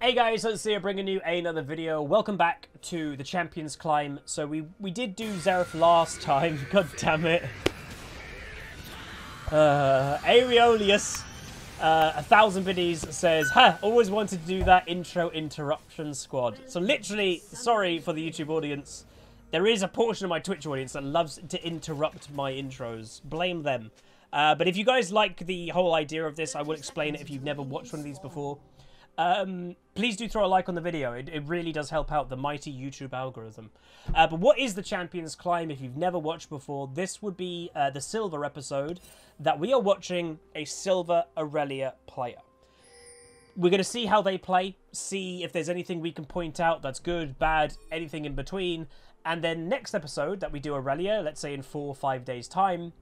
Hey guys, let's see, bringing you another video. Welcome back to the Champions Climb. So we did do Xerath last time. God damn it. Areolius, 1000 biddies says, always wanted to do that intro interruption squad. So literally, sorry for the YouTube audience. There is a portion of my Twitch audience that loves to interrupt my intros. Blame them. But if you guys like the whole idea of this, I will explain it if you've never watched one of these before. Please do throw a like on the video. It really does help out the mighty YouTube algorithm. But what is the Champions Climb? If you've never watched before, this would be the silver episode that we are watching a silver Irelia player. We're going to see how they play, see if there's anything we can point out that's good, bad, anything in between. And then next episode that we do Irelia, let's say in 4 or 5 days time,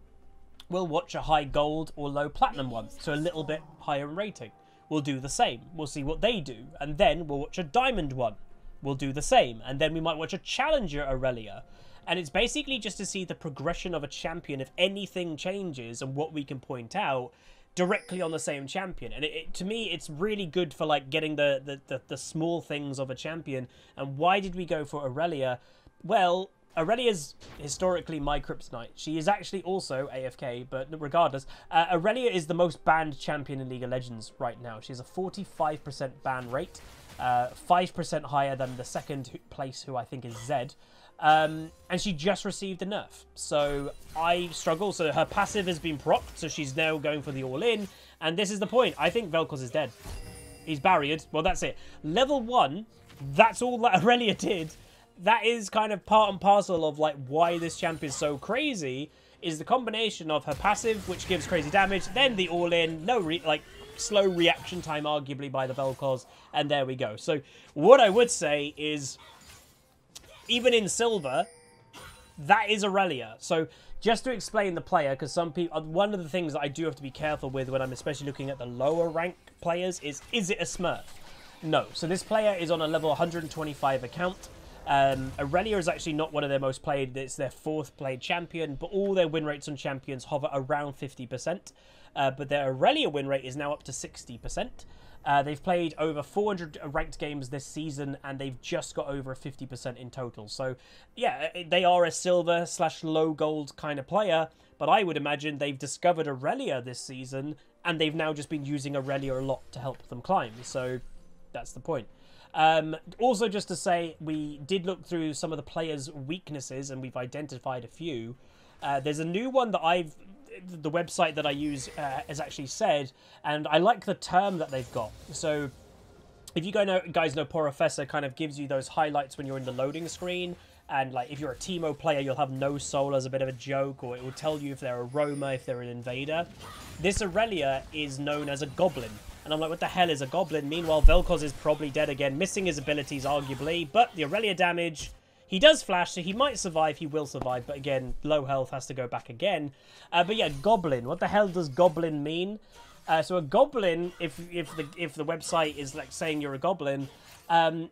we'll watch a high gold or low platinum one. So a little bit higher in rating. We'll do the same. We'll see what they do. And then we'll watch a diamond one. We'll do the same. And then we might watch a challenger Irelia. And it's basically just to see the progression of a champion, if anything changes, and what we can point out directly on the same champion. And to me, it's really good for like getting the small things of a champion. And why did we go for Irelia? Well, Irelia's historically my kryptonite. She is actually also AFK, but regardless, Irelia is the most banned champion in League of Legends right now. She has a 45% ban rate, 5% higher than the second place, who I think is Zed. And she just received a nerf. So I struggle. So her passive has been procced, so she's now going for the all-in. And this is the point. I think Vel'Koz is dead. He's barriered. Well, that's it. Level 1, that's all that Irelia did. That is kind of part and parcel of like why this champ is so crazy, is the combination of her passive, which gives crazy damage, then the all-in, slow reaction time arguably by the Vel'Koz, and there we go. So what I would say is, even in silver, that is Irelia. So just to explain the player, because some people, one of the things that I do have to be careful with when I'm especially looking at the lower rank players is it a Smurf? No. So this player is on a level 125 account. Irelia is actually not one of their most played. It's their 4th played champion, but all their win rates on champions hover around 50%. But their Irelia win rate is now up to 60%. They've played over 400 ranked games this season, and they've just got over 50% in total. So, yeah, they are a silver/low gold kind of player, but I would imagine they've discovered Irelia this season, and they've now just been using Irelia a lot to help them climb. So, that's the point. Also, just to say, we did look through some of the players' weaknesses, and we've identified a few. There's a new one that the website that I use has actually said, and I like the term that they've got. So, if you guys know Professor kind of gives you those highlights when you're in the loading screen, and like if you're a Teemo player, you'll have no soul as a bit of a joke, or it will tell you if they're a roamer, if they're an invader. This Irelia is known as a goblin. And I'm like, what the hell is a goblin? Meanwhile, Vel'Koz is probably dead again, missing his abilities, arguably. But the Irelia damage, he does flash, so he might survive. He will survive. But again, low health, has to go back again. But yeah, goblin. What the hell does goblin mean? So a goblin, if the website is like saying you're a goblin,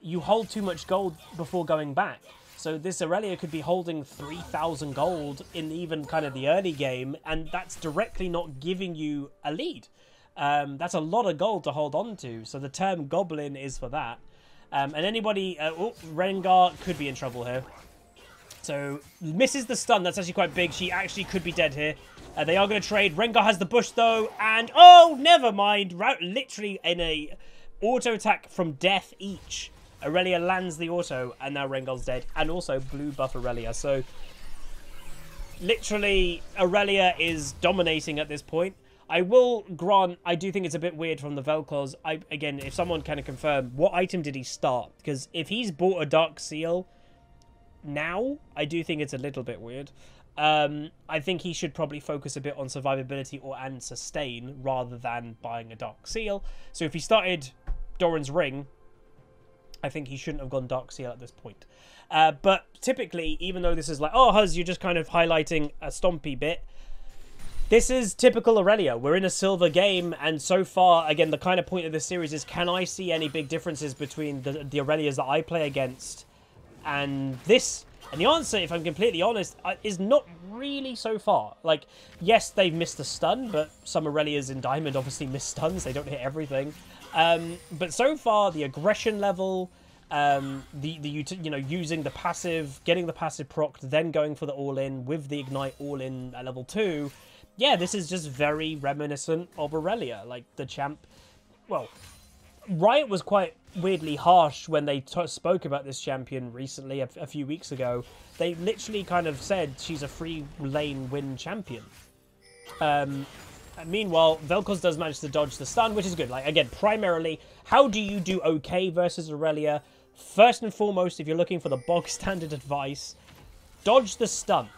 you hold too much gold before going back. So this Irelia could be holding 3,000 gold in even kind of the early game, and that's directly not giving you a lead. That's a lot of gold to hold on to. So the term goblin is for that. And anybody... Rengar could be in trouble here. So misses the stun. That's actually quite big. She actually could be dead here. They are going to trade. Rengar has the bush though. And oh, never mind. Literally in a auto attack from death each. Irelia lands the auto. And now Rengar's dead. And also blue buff Irelia. So literally Irelia is dominating at this point. I will grant, I do think it's a bit weird from the Vel'Koz. Again, if someone can confirm, what item did he start? Because if he's bought a Dark Seal now, I do think it's a little bit weird. I think he should probably focus a bit on survivability and sustain rather than buying a Dark Seal. So if he started Doran's Ring, I think he shouldn't have gone Dark Seal at this point. But typically, even though this is like, oh, Huz, you're just kind of highlighting a stompy bit, this is typical Irelia. We're in a silver game, and so far, again, the kind of point of this series is, can I see any big differences between the Irelias that I play against and this? And the answer, if I'm completely honest, is not really so far. Like, yes, they've missed a stun, but some Irelias in Diamond obviously miss stuns. They don't hit everything. But so far, the aggression level, using the passive, getting the passive procced, then going for the all-in with the ignite all-in at level 2. Yeah, this is just very reminiscent of Irelia. Like, the champ... Well, Riot was quite weirdly harsh when they spoke about this champion recently, a few weeks ago. They literally kind of said she's a free lane win champion. Meanwhile, Vel'Koz does manage to dodge the stun, which is good. Like, again, primarily, how do you do okay versus Irelia? First and foremost, if you're looking for the bog standard advice, dodge the stun.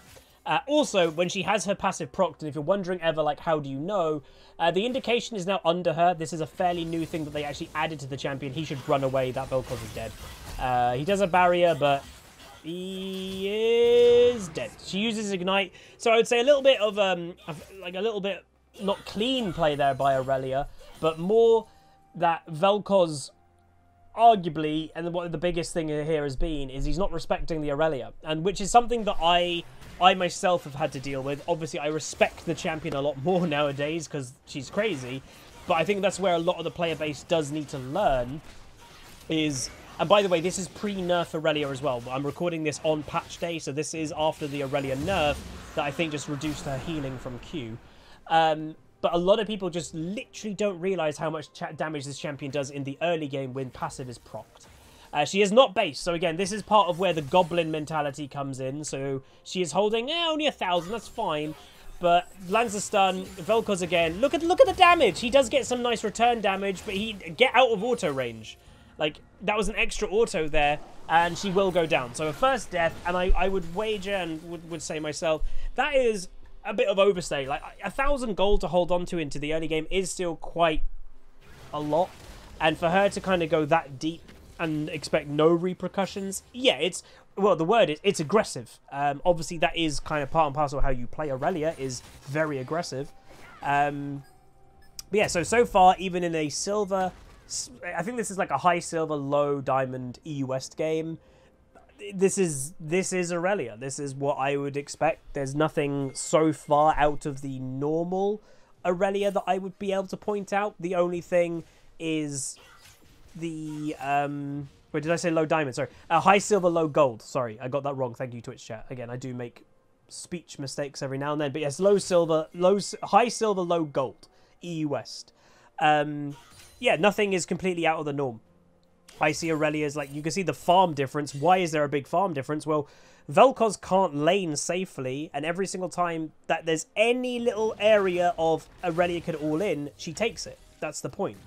Also, when she has her passive procced, and if you're wondering ever, like, how do you know, the indication is now under her. This is a fairly new thing that they actually added to the champion. He should run away. That Vel'Koz is dead. He does a barrier, but he is dead. She uses ignite. So I would say a little bit of, like, a little bit not clean play there by Irelia, but more that Vel'Koz arguably, and what the biggest thing here has been, is he's not respecting the Irelia, and which is something that I myself have had to deal with. Obviously, I respect the champion a lot more nowadays because she's crazy, but I think that's where a lot of the player base does need to learn is... And by the way, this is pre-nerf Irelia as well. I'm recording this on patch day, so this is after the Irelia nerf that I think just reduced her healing from Q. But a lot of people just literally don't realise how much damage this champion does in the early game when passive is procced. She is not base, so again, this is part of where the goblin mentality comes in. So she is holding only 1,000, that's fine. But lands a stun, Vel'Koz again. Look at the damage. He does get some nice return damage, but he get out of auto range. Like, that was an extra auto there, and she will go down. So her first death, and I would wager and would say myself, that is a bit of overstay. Like, 1,000 gold to hold on to into the early game is still quite a lot. And for her to kind of go that deep and expect no repercussions, yeah, it's... Well, the word is, it's aggressive. Obviously, that is kind of part and parcel of how you play Irelia, is very aggressive. But yeah, so far, even in a silver... I think this is like a high silver, low diamond EU West game. This is Irelia. This is what I would expect. There's nothing so far out of the normal Irelia that I would be able to point out. The only thing is the... Wait, did I say low diamond? Sorry. High silver, low gold. Sorry, I got that wrong. Thank you, Twitch chat. Again, I do make speech mistakes every now and then. But yes, high silver, low gold. EU West. Yeah, nothing is completely out of the norm. I see Irelia's, like, you can see the farm difference. Why is there a big farm difference? Well, Vel'Koz can't lane safely, and every single time that there's any little area of Irelia could all in, she takes it. That's the point.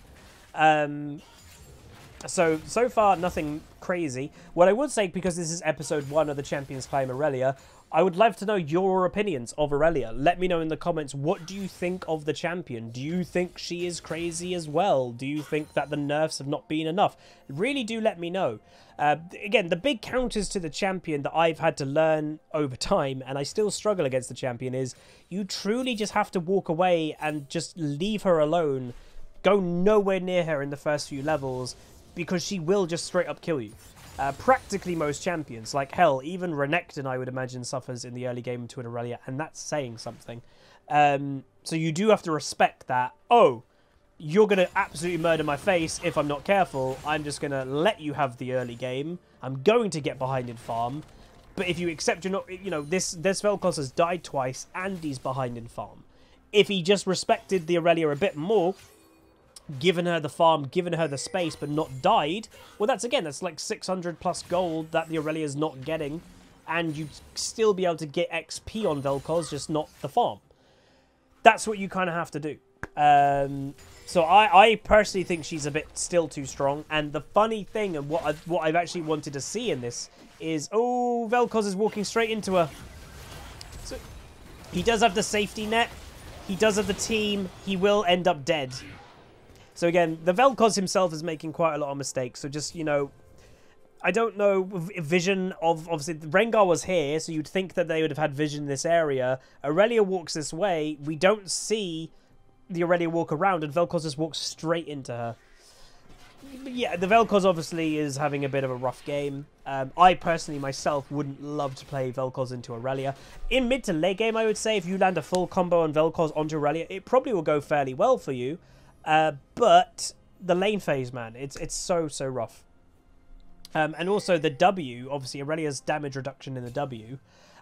So far, nothing crazy. What I would say, because this is episode 1 of the Champions Climb Irelia, I would love to know your opinions of Irelia. Let me know in the comments, what do you think of the champion? Do you think she is crazy as well? Do you think that the nerfs have not been enough? Really do let me know. Again, the big counters to the champion that I've had to learn over time, and I still struggle against the champion, is you truly just have to walk away and just leave her alone. Go nowhere near her in the first few levels, because she will just straight up kill you. Practically most champions, like hell, even Renekton, I would imagine, suffers in the early game to an Irelia, and that's saying something. So you do have to respect that. Oh, you're going to absolutely murder my face if I'm not careful. I'm just going to let you have the early game. I'm going to get behind in farm. But if you accept you're not, you know, this Vel'Koz has died twice and he's behind in farm. If he just respected the Irelia a bit more, given her the farm, given her the space, but not died, well, that's like 600 plus gold that the Irelia is not getting, and you'd still be able to get XP on Vel'Koz, just not the farm. That's what you kind of have to do. So I personally think she's a bit still too strong, and the funny thing, and what I've actually wanted to see in this is, oh, Vel'Koz is walking straight into her. So he does have the safety net, he does have the team, he will end up dead. So again, the Vel'Koz himself is making quite a lot of mistakes. So just, you know, I don't know, vision of, obviously, Rengar was here, so you'd think that they would have had vision in this area. Irelia walks this way. We don't see the Irelia walk around, and Vel'Koz just walks straight into her. But yeah, the Vel'Koz obviously is having a bit of a rough game. I personally, myself, wouldn't love to play Vel'Koz into Irelia. In mid to late game, I would say, if you land a full combo on Vel'Koz onto Irelia, it probably will go fairly well for you. But the lane phase, man. It's so rough. And also the W, obviously Irelia's damage reduction in the W.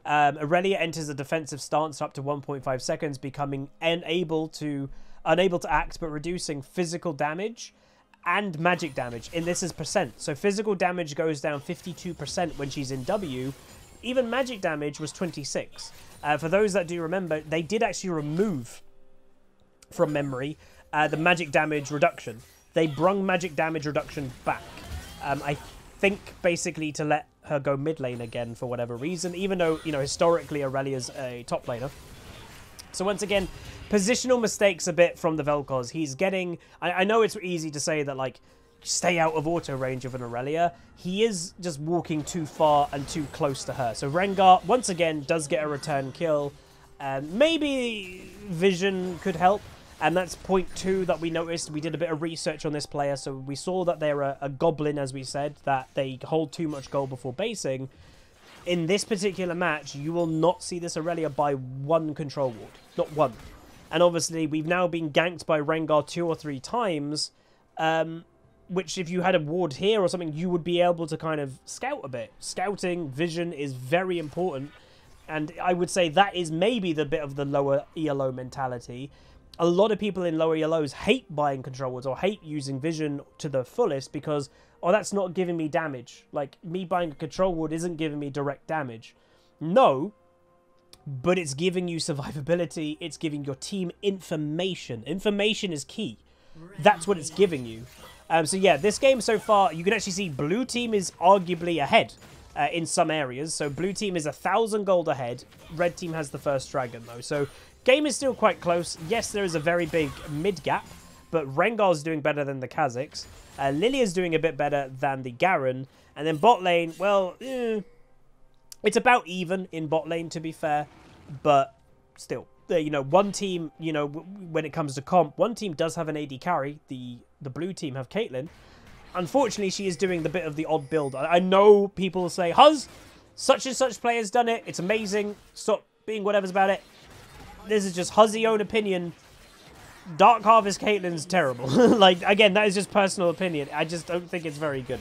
Irelia enters a defensive stance up to 1.5 seconds, becoming unable to act, but reducing physical damage and magic damage. And this is percent. So physical damage goes down 52% when she's in W. Even magic damage was 26. For those that do remember, they did actually remove from memory the magic damage reduction. They brung magic damage reduction back. I think basically to let her go mid lane again for whatever reason, even though, you know, historically Irelia's a top laner. So once again, positional mistakes a bit from the Vel'Koz. He's getting... I know it's easy to say that, like, stay out of auto range of an Irelia. He is just walking too far and too close to her. So Rengar, once again, does get a return kill. Maybe Vision could help. And that's point 2 that we noticed. We did a bit of research on this player, so we saw that they're a goblin, as we said, that they hold too much gold before basing. In this particular match, you will not see this Irelia buy 1 control ward. Not 1. And obviously, we've now been ganked by Rengar 2 or 3 times, which if you had a ward here or something, you would be able to kind of scout a bit. Scouting, vision is very important. And I would say that is maybe the bit of the lower ELO mentality. A lot of people in lower ELOs hate buying control wards or hate using vision to the fullest because, oh, that's not giving me damage. Like, me buying a control ward isn't giving me direct damage. No, but it's giving you survivability. It's giving your team information. Information is key. That's what it's giving you. So yeah, this game so far, you can actually see blue team is arguably ahead in some areas. So blue team is 1,000 gold ahead. Red team has the first dragon though. So game is still quite close. Yes, there is a very big mid gap, but Rengar's doing better than the Kha'Zix. Lilia's doing a bit better than the Garen. And then bot lane, well, it's about even in bot lane, to be fair. But still, you know, one team, you know, when it comes to comp, one team does have an AD carry. The blue team have Caitlyn. Unfortunately, she is doing the bit of the odd build. I know people say, Huz, such and such player's done it. It's amazing. Stop being whatever's about it. This is just Huzzy own opinion. Dark Harvest Caitlyn's terrible. Like, again, that is just personal opinion. I just don't think it's very good.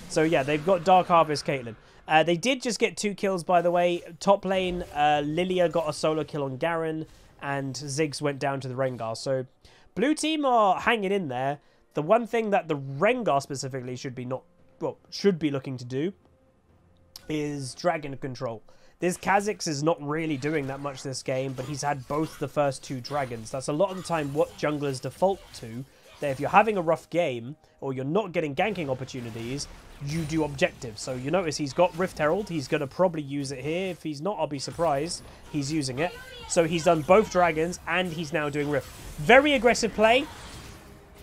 So, yeah, they've got Dark Harvest Caitlyn. They did just get 2 kills, by the way. Top lane, Lilia got a solo kill on Garen, and Ziggs went down to the Rengar. So, blue team are hanging in there. The one thing that the Rengar specifically should be looking to do is dragon control. This Kha'Zix is not really doing that much this game, but he's had both the first 2 dragons. That's a lot of the time what junglers default to. That if you're having a rough game, or you're not getting ganking opportunities, you do objectives. So you notice he's got Rift Herald. He's going to probably use it here. If he's not, I'll be surprised. He's using it. So he's done both dragons, and he's now doing Rift. Very aggressive play.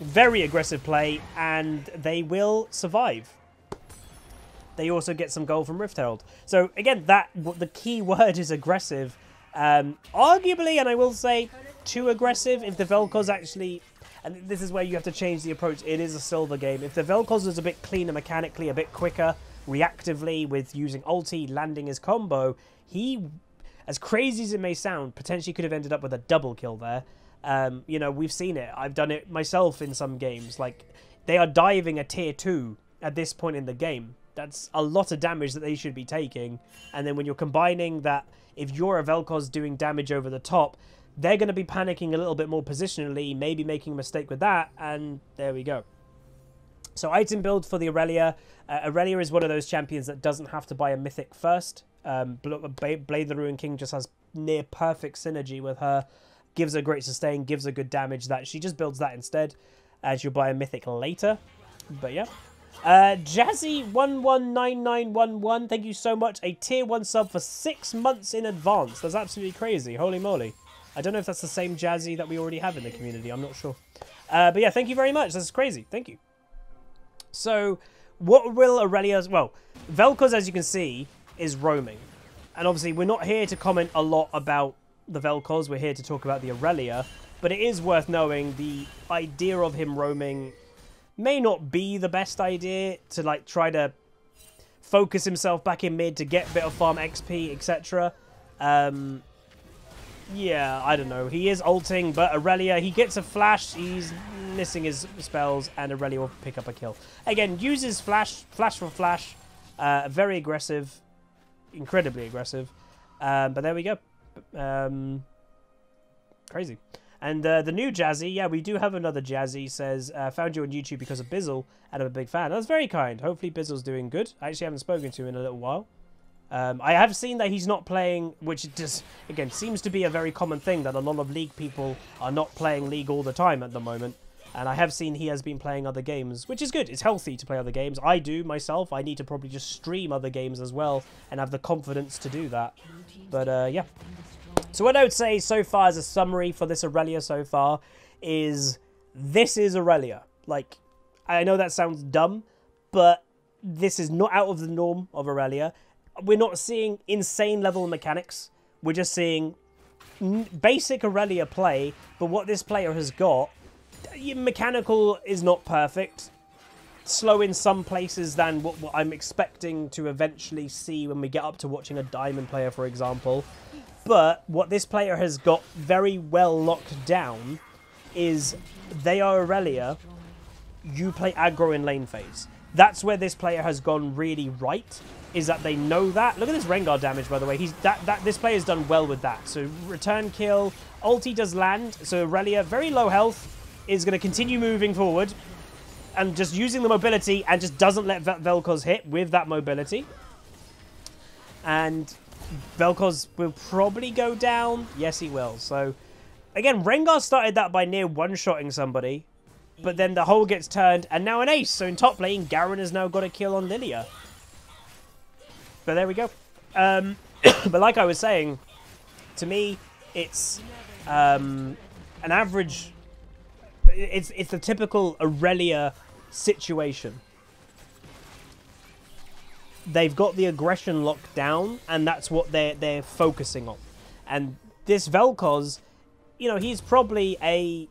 Very aggressive play, and they will survive. They also get some gold from Rift Herald. So again, the key word is aggressive. Arguably, and I will say, too aggressive. If the Vel'Koz actually, and this is where you have to change the approach. It is a silver game. If the Vel'Koz was a bit cleaner mechanically, a bit quicker, reactively with using ulti, landing his combo, he, as crazy as it may sound, potentially could have ended up with a double kill there. You know, we've seen it. I've done it myself in some games. Like, they are diving a tier 2 at this point in the game. That's a lot of damage that they should be taking. And then when you're combining that, if you're a Vel'Koz doing damage over the top, they're going to be panicking a little bit more positionally, maybe making a mistake with that, and there we go. So item build for the Irelia. Irelia is one of those champions that doesn't have to buy a mythic first. Blade the Ruin King just has near perfect synergy with her. Gives her great sustain, gives her good damage. That she just builds that instead, and she'll buy a mythic later. But yeah. Jazzy119911, thank you so much. A tier 1 sub for 6 months in advance. That's absolutely crazy. Holy moly. I don't know if that's the same Jazzy that we already have in the community. I'm not sure. But yeah, thank you very much. That's crazy. Thank you. So, what will Irelia's... Well, Vel'Koz, as you can see, is roaming. And obviously, we're not here to comment a lot about the Vel'Koz. We're here to talk about the Irelia. But it is worth knowing the idea of him roaming may not be the best idea to, like, try to focus himself back in mid to get a bit of farm XP, etc. Yeah, I don't know. He is ulting, but Irelia, he gets a flash. He's missing his spells, and Irelia will pick up a kill. Again, uses flash for flash. Very aggressive. Incredibly aggressive. But there we go. Crazy. And the new Jazzy, yeah, we do have another Jazzy, says, found you on YouTube because of Bizzle, and I'm a big fan. That's very kind. Hopefully Bizzle's doing good. I actually haven't spoken to him in a little while. I have seen that he's not playing, which just, again, seems to be a very common thing, that a lot of League people are not playing League all the time at the moment. And I have seen he has been playing other games, which is good. It's healthy to play other games. I do, myself. I need to probably just stream other games as well and have the confidence to do that. But, yeah. So what I would say so far as a summary for this Irelia so far is this is Irelia. Like, I know that sounds dumb, but this is not out of the norm of Irelia. We're not seeing insane level mechanics. We're just seeing basic Irelia play, but what this player has got, mechanical is not perfect. Slow in some places than what I'm expecting to eventually see when we get up to watching a Diamond player, for example. But what this player has got very well locked down is they are Irelia, you play aggro in lane phase. That's where this player has gone really right, is that they know that. Look at this Rengar damage, by the way. This player's done well with that. So return kill, ulti does land. So Irelia, very low health, is going to continue moving forward and just using the mobility and just doesn't let Vel'Koz hit with that mobility. And Vel'Koz will probably go down. Yes, he will. So, again, Rengar started that by near one-shotting somebody. But then the hole gets turned, and now an ace. So in top lane, Garen has now got a kill on Lilia. But there we go. But like I was saying, to me, it's an average... It's the typical Irelia situation. They've got the aggression locked down, and that's what they're focusing on. And this Vel'Koz, you know, he's probably a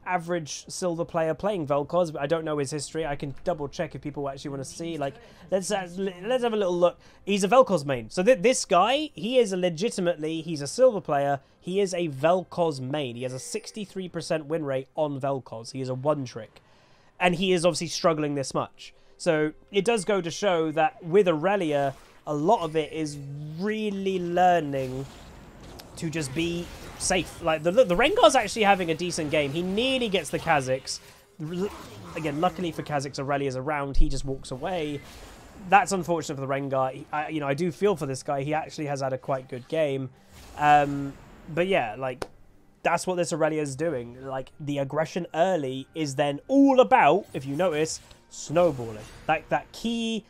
average silver player playing Vel'Koz, but I don't know his history. I can double check if people actually want to see. Like, let's have a little look. He's a Vel'Koz main. So this guy, he is he's a silver player. He is a Vel'Koz main. He has a 63% win rate on Vel'Koz. He is a one-trick. And he is obviously struggling this much. So it does go to show that with Irelia, a lot of it is really learning to just be safe. Like, the Rengar's actually having a decent game. He nearly gets the Kha'Zix. Again, luckily for Kha'Zix, Irelia's around. He just walks away. That's unfortunate for the Rengar. I do feel for this guy. He actually has had a quite good game. But yeah, like, that's what this Irelia is doing. Like, the aggression early is then all about, if you notice, snowballing. Like, that key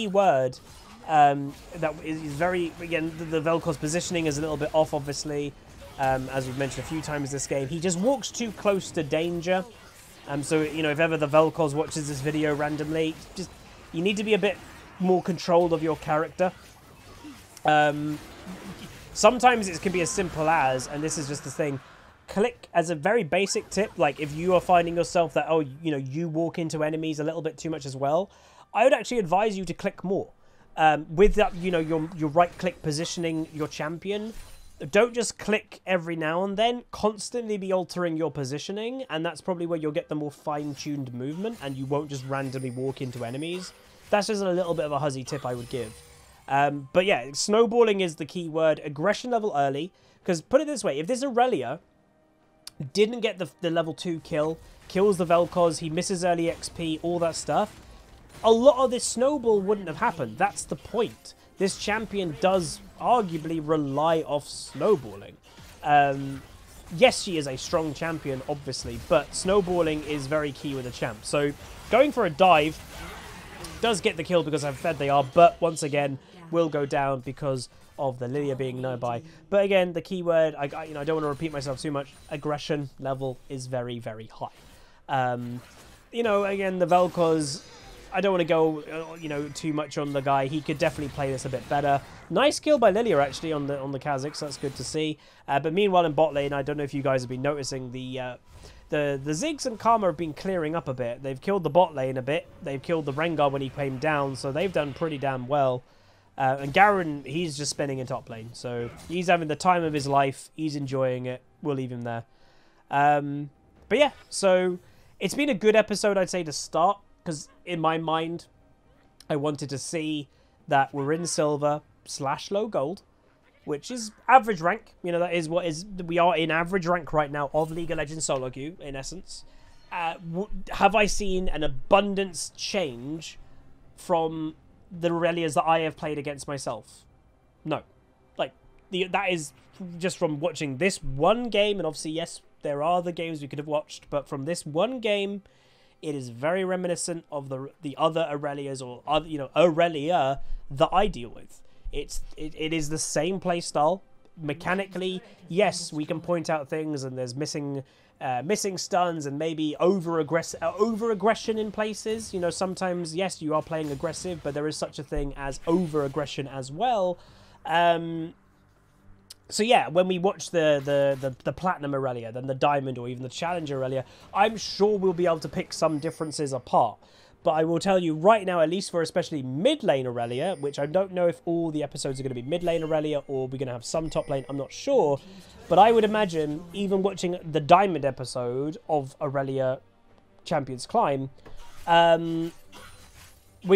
word that is very, again, the Vel'Koz positioning is a little bit off, obviously. As we've mentioned a few times this game, he just walks too close to danger. So, you know, if ever the Vel'Koz watches this video randomly, just, you need to be a bit more controlled of your character. Sometimes it can be as simple as, and this is just the thing, click as a very basic tip. Like, if you are finding yourself that, oh, you know, you walk into enemies a little bit too much as well, I would actually advise you to click more. With that, you know, your right click positioning your champion, don't just click every now and then. Constantly be altering your positioning, and that's probably where you'll get the more fine-tuned movement, and you won't just randomly walk into enemies. That's just a little bit of a huzzy tip I would give. But yeah, snowballing is the key word. Aggression level early. Because put it this way, if this Irelia didn't get the level 2 kill, kills the Vel'Koz, he misses early XP, all that stuff, a lot of this snowball wouldn't have happened. That's the point. This champion does arguably rely off snowballing. Yes, she is a strong champion, obviously, but snowballing is very key with a champ. So going for a dive does get the kill because I've fed they are, but once again, will go down because of the Lilia being nearby. But again, the keyword, I don't want to repeat myself too much, aggression level is very, very high. You know, again, the Vel'Koz, I don't want to go, you know, too much on the guy. He could definitely play this a bit better. Nice kill by Lilia, actually, on the Kha'Zix. That's good to see. But meanwhile, in bot lane, I don't know if you guys have been noticing the Ziggs and Karma have been clearing up a bit. They've killed the bot lane a bit. They've killed the Rengar when he came down, so they've done pretty damn well. And Garen, he's just spinning in top lane. So he's having the time of his life. He's enjoying it. We'll leave him there. But yeah, so it's been a good episode, I'd say, to start. Because in my mind, I wanted to see that we're in silver / low gold, which is average rank. You know, that is what is... We are in average rank right now of League of Legends solo queue, in essence. Have I seen an abundance change from the Irelias that I have played against myself? No. Like, that is just from watching this one game, and obviously, yes, there are other games we could have watched, but from this one game, it is very reminiscent of the other Irelias, or other, you know, Irelia that I deal with. It is the same playstyle. Mechanically, yes, we can point out things, and there's missing stuns and maybe over-aggression in places. You know, sometimes, yes, you are playing aggressive, but there is such a thing as over-aggression as well. So yeah, when we watch the Platinum Irelia, then the Diamond, or even the Challenger Irelia, I'm sure we'll be able to pick some differences apart. But I will tell you right now, at least for especially mid lane Irelia, which I don't know if all the episodes are going to be mid lane Irelia or we're going to have some top lane, I'm not sure. But I would imagine, even watching the Diamond episode of Irelia Champions Climb, we're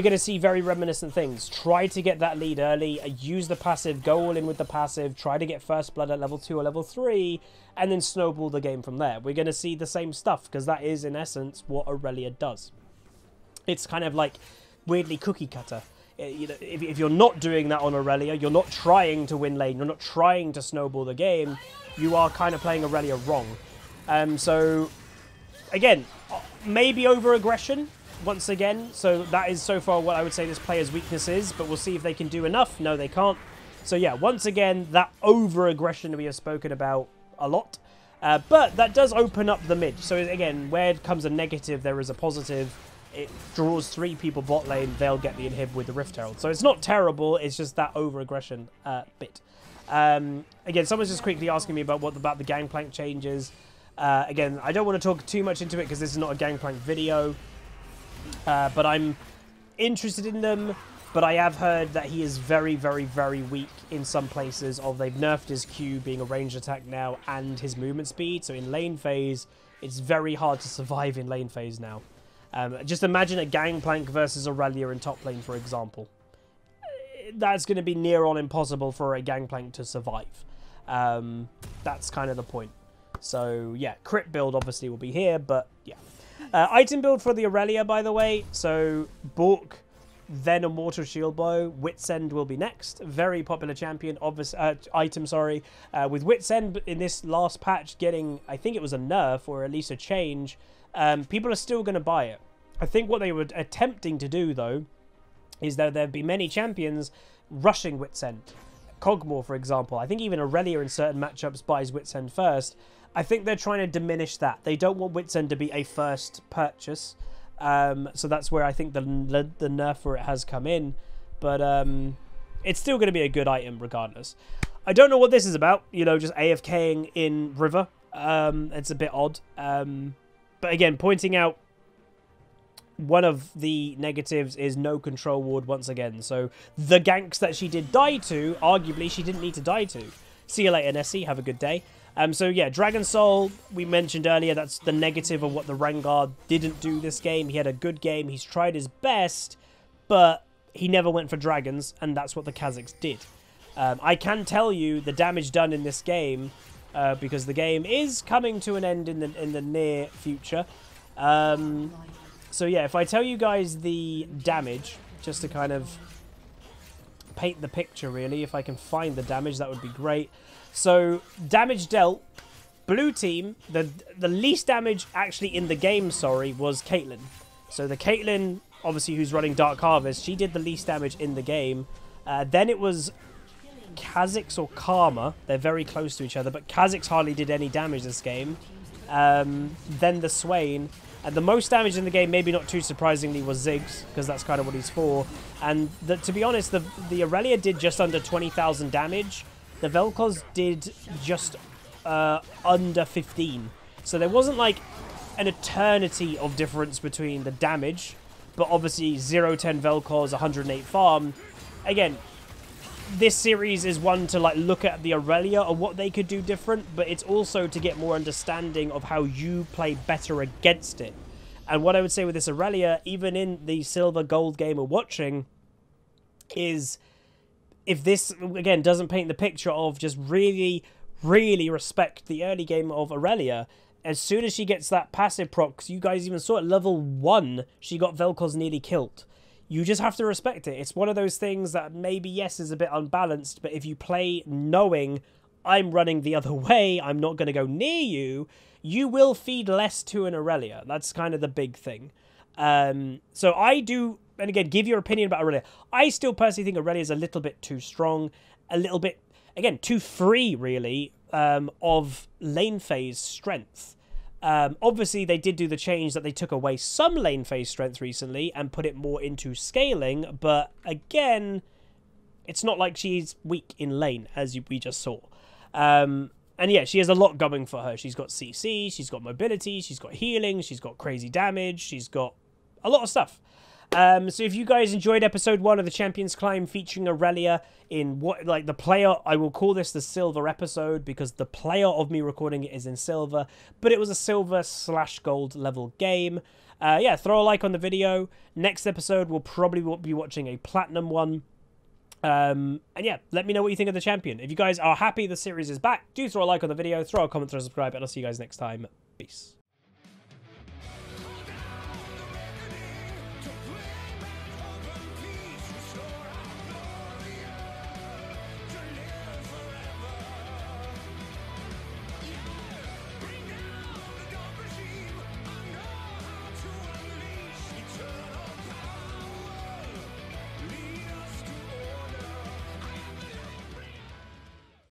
going to see very reminiscent things. Try to get that lead early, use the passive, go all in with the passive, try to get first blood at level 2 or level 3, and then snowball the game from there. We're going to see the same stuff, because that is, in essence, what Irelia does. It's kind of like weirdly cookie cutter. You know, if you're not doing that on Irelia, you're not trying to win lane, you're not trying to snowball the game, you are kind of playing Irelia wrong. So, again, maybe over-aggression, once again. So that is so far what I would say this player's weakness is, but we'll see if they can do enough. No, they can't. So yeah, once again, that over-aggression we have spoken about a lot. But that does open up the mid. So again, where comes a negative, there is a positive. It draws 3 people bot lane, they'll get the inhib with the Rift Herald. So it's not terrible, it's just that over-aggression bit. Again, someone's just quickly asking me about the Gangplank Changes. Again, I don't want to talk too much into it because this is not a Gangplank video. But I'm interested in them. But I have heard that he is very, very, very weak in some places. They've nerfed his Q being a ranged attack now and his movement speed. So in lane phase, it's very hard to survive in lane phase now. Just imagine a Gangplank versus Irelia in top lane, for example. That's going to be near on impossible for a Gangplank to survive. That's kind of the point. So, yeah, crit build obviously will be here, but yeah. Item build for the Irelia, by the way. So, Bork, then Immortal Shield Bow. Wit's End will be next. Very popular champion, item, sorry. With Wit's End in this last patch getting, I think it was a nerf, or at least a change. People are still going to buy it. I think what they were attempting to do, though, is that there'd be many champions rushing Wit's End. Cogmore, for example. I think even Irelia in certain matchups buys Wit's End first. I think they're trying to diminish that. They don't want Wit's End to be a first purchase. So that's where I think the nerf for it has come in. But it's still going to be a good item regardless. I don't know what this is about. You know, just AFKing in River. It's a bit odd. But again, pointing out one of the negatives is no control ward once again. So the ganks that she did die to, arguably she didn't need to die to. See you later, Nessie. Have a good day. So yeah, Dragon Soul, we mentioned earlier, that's the negative of what the Rengar didn't do this game. He had a good game. He's tried his best, but he never went for dragons, and that's what the Kazakhs did. I can tell you the damage done in this game, because the game is coming to an end in the near future. So yeah, if I tell you guys the damage, just to kind of paint the picture really, if I can find the damage, that would be great. So, damage dealt, blue team, the least damage actually in the game, sorry, was Caitlyn. So the Caitlyn, obviously who's running Dark Harvest, she did the least damage in the game. Then it was Kha'Zix or Karma. They're very close to each other, but Kha'Zix hardly did any damage this game. Then the Swain. And the most damage in the game, maybe not too surprisingly, was Ziggs, because that's kind of what he's for. And to be honest, the Irelia did just under 20,000 damage. The Vel'Koz did just under 15. So there wasn't like an eternity of difference between the damage. But obviously 0-10 Vel'Koz, 108 farm. Again, this series is one to like look at the Irelia and what they could do different, but it's also to get more understanding of how you play better against it. And what I would say with this Irelia, even in the silver gold game we're watching, is if this again doesn't paint the picture of just really respect the early game of Irelia, as soon as she gets that passive proc, you guys even saw at level 1 she got Vel'Koz nearly killed. You just have to respect it. It's one of those things that maybe, yes, is a bit unbalanced, but if you play knowing I'm running the other way, I'm not going to go near you, you will feed less to an Irelia. That's kind of the big thing. So I do, and again, give your opinion about Irelia. I still personally think Irelia is a little bit too strong, a little bit, again, too free, really, of lane phase strength. Obviously, they did do the change that they took away some lane phase strength recently and put it more into scaling. But again, it's not like she's weak in lane, as we just saw. And yeah, she has a lot going for her. She's got CC, she's got mobility, she's got healing, she's got crazy damage, she's got a lot of stuff. So if you guys enjoyed episode 1 of the Champions Climb featuring Irelia in what, like the player, I will call this the silver episode because the player of me recording it is in silver, but it was a silver/gold level game. Yeah, throw a like on the video. Next episode we'll probably be watching a platinum one. And yeah, let me know what you think of the champion. If you guys are happy the series is back, do throw a like on the video, throw a comment, throw a subscribe, and I'll see you guys next time. Peace.